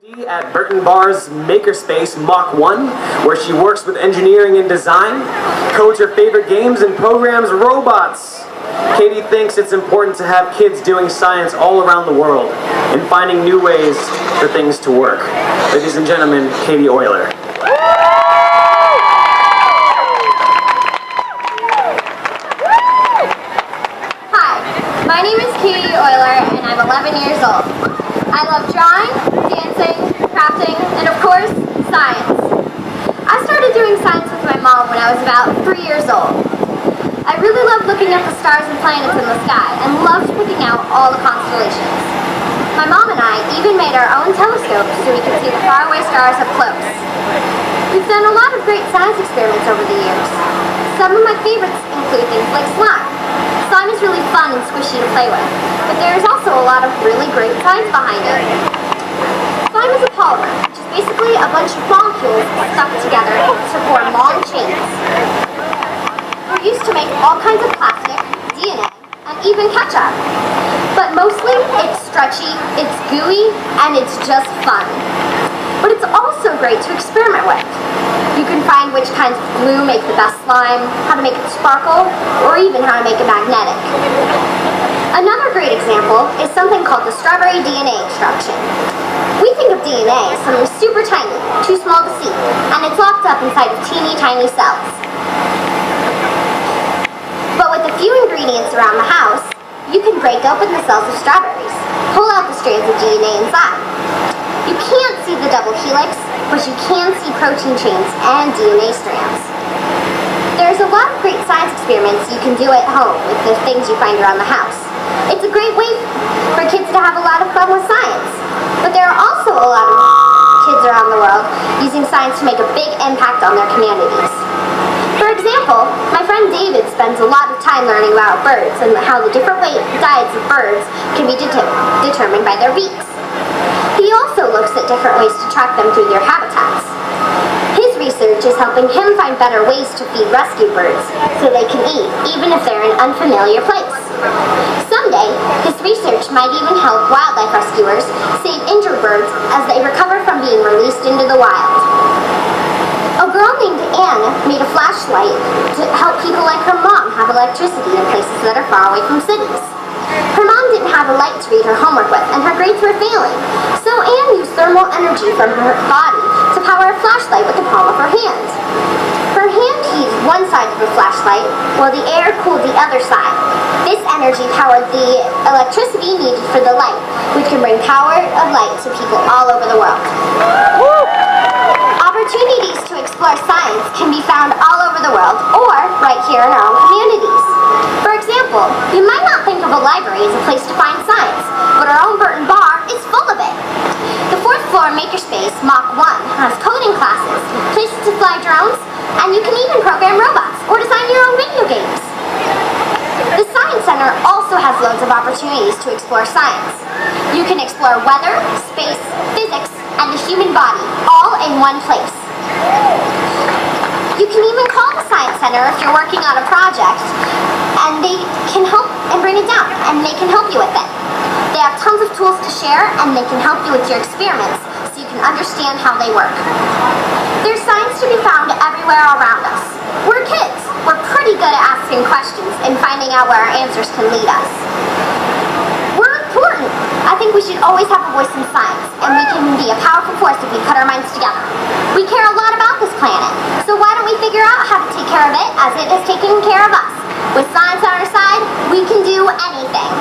At Burton Barr's Makerspace Mach 1, where she works with engineering and design, codes her favorite games, and programs robots. Katie thinks it's important to have kids doing science all around the world and finding new ways for things to work. Ladies and gentlemen, Katie Oyler. Hi, my name is Katie Oyler and I'm 11 years old. I love drawing, dancing, crafting, and of course, science. I started doing science with my mom when I was about 3 years old. I really loved looking at the stars and planets in the sky and loved picking out all the constellations. My mom and I even made our own telescopes so we could see the faraway stars up close. We've done a lot of great science experiments over the years. Some of my favorites include things like slime. Slime is really fun and squishy to play with, but there is also a lot of really great science behind it. Slime is a polymer, which is basically a bunch of molecules stuck together to form long chains. They're used to make all kinds of plastic, DNA, and even ketchup. But mostly, it's stretchy, it's gooey, and it's just fun. But it's also great to experiment with. You can find which kinds of glue make the best slime, how to make it sparkle, or even how to make it magnetic. Another great example is something called the strawberry DNA extraction. We think of DNA as something super tiny, too small to see, and it's locked up inside of teeny tiny cells. But with a few ingredients around the house, you can break open the cells of strawberries, pull out the strands of DNA inside. You can't see the double helix, but you can see protein chains and DNA strands. There's a lot of great science experiments you can do at home with the things you find around the house. It's a great way for kids to have a lot of fun with science. But there are also a lot of kids around the world using science to make a big impact on their communities. For example, my friend David spends a lot of time learning about birds and how the different diets of birds can be determined by their beaks. He also looks at different ways to track them through their habitats. His research is helping him find better ways to feed rescue birds so they can eat, even if they're in an unfamiliar place. Someday, his research might even help wildlife rescuers save injured birds as they recover from being released into the wild. A girl named Anne made a flashlight to help people like her mom have electricity in places that are far away from cities. Her mom didn't have a light to read her homework with, and her grades were failing. So Anne used thermal energy from her body to power a flashlight with the palm of her hand. Her hand heated one side of the flashlight, while the air cooled the other side. This energy powered the electricity needed for the light, which can bring power of light to people all over the world. Opportunities to explore science can be found all over the world, or right here in our own communities. For example, you might not think of a library as a place to find science, but our own Burton Bar is full of it. The 4th floor Makerspace Mach 1 has coding classes, places to fly drones, and you can even program robots or design your own video games. The Science Center also has loads of opportunities to explore science. You can explore weather, space, physics, and the human body, all in one place. You can even call the Science Center if you're working on a project, and they can help and bring it down, and they can help you with it. They have tons of tools to share, and they can help you with your experiments so you can understand how they work. There's science to be found everywhere around us. We're kids. We're pretty good at asking questions and finding out where our answers can lead us. We're important. I think we should always have a voice in science, and we can be a powerful force if we put our minds together. We care a lot about this planet, so why don't we figure out how to take care of it as it is taking care of us? With science on our side, we can do anything.